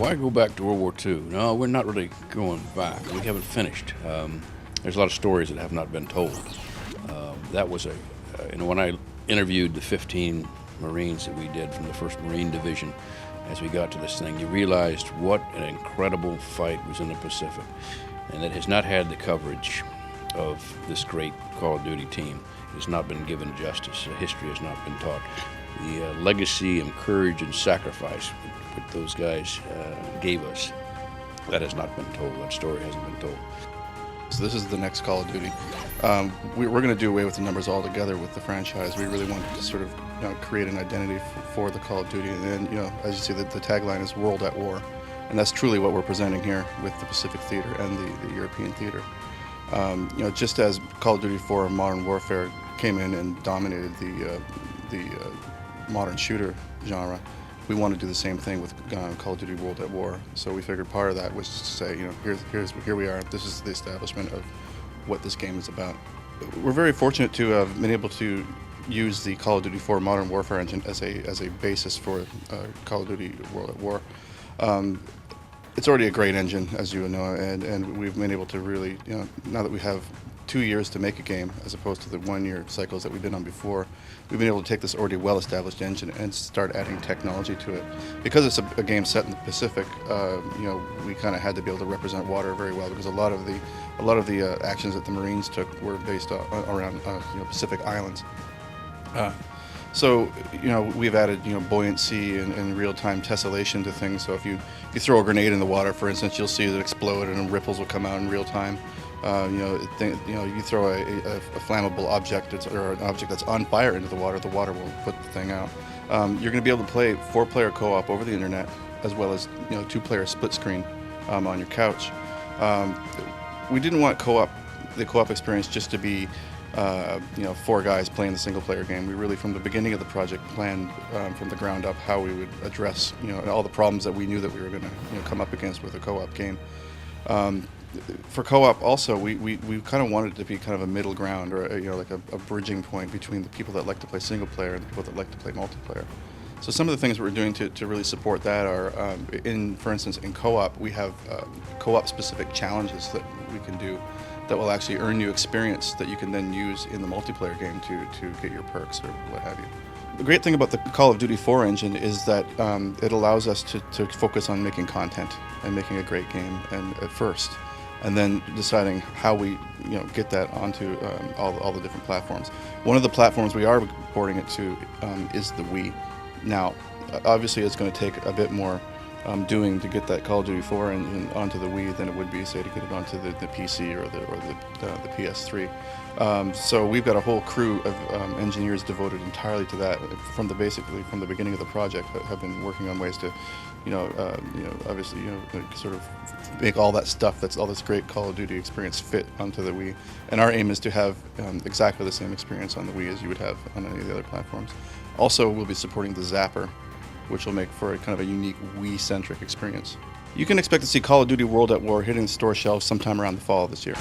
Why go back to World War II? No, we're not really going back. We haven't finished. There's a lot of stories that have not been told. That was when I interviewed the 15 Marines that we did from the 1st Marine Division, as we got to this thing, you realized what an incredible fight was in the Pacific, and it has not had the coverage of this great Call of Duty team. It has not been given justice. History has not been taught. The legacy and courage and sacrifice that those guys gave us, that has not been told. That story hasn't been told. So this is the next Call of Duty. We're going to do away with the numbers altogether with the franchise. We really wanted to sort of create an identity for the Call of Duty, and as you see, the tagline is "World at War," and that's truly what we're presenting here with the Pacific Theater and the European Theater. Just as Call of Duty 4 Modern Warfare came in and dominated the modern shooter genre, we want to do the same thing with Call of Duty World at War. So we figured part of that was just to say, here we are. This is the establishment of what this game is about. We're very fortunate to have been able to use the Call of Duty 4 Modern Warfare engine as a basis for Call of Duty World at War. It's already a great engine, as you know, and we've been able to really, now that we have 2 years to make a game as opposed to the 1-year cycles that we've been on before, we've been able to take this already well-established engine and start adding technology to it. Because it's a game set in the Pacific, we kind of had to be able to represent water very well, because a lot of the actions that the Marines took were based around Pacific islands. So we've added buoyancy and real-time tessellation to things. So if you throw a grenade in the water, for instance, you'll see it explode and ripples will come out in real time. You throw a flammable object or an object that's on fire into the water will put the thing out. You're going to be able to play 4-player co-op over the internet, as well as 2-player split screen on your couch. We didn't want the co-op experience just to be 4 guys playing the single-player game. We really, from the beginning of the project, planned from the ground up how we would address all the problems that we knew that we were going to come up against with a co-op game. For co-op also, we kind of wanted it to be kind of a middle ground, or like a bridging point between the people that like to play single player and the people that like to play multiplayer. So some of the things we're doing to really support that are, for instance, in co-op, we have co-op specific challenges that we can do that will actually earn you experience that you can then use in the multiplayer game to get your perks or what have you. The great thing about the Call of Duty 4 engine is that it allows us to focus on making content and making a great game at first, and then deciding how we get that onto all the different platforms. One of the platforms we are porting it to is the Wii. Now, obviously it's going to take a bit more doing to get that Call of Duty 4 engine onto the Wii than it would be, say, to get it onto the PC or the PS3. So we've got a whole crew of engineers devoted entirely to that from the beginning of the project, that have been working on ways to, obviously, sort of make all that stuff, that's all this great Call of Duty experience fit onto the Wii. And our aim is to have exactly the same experience on the Wii as you would have on any of the other platforms. Also, we'll be supporting the Zapper, which will make for a kind of a unique Wii-centric experience. You can expect to see Call of Duty World at War hitting the store shelves sometime around the fall of this year.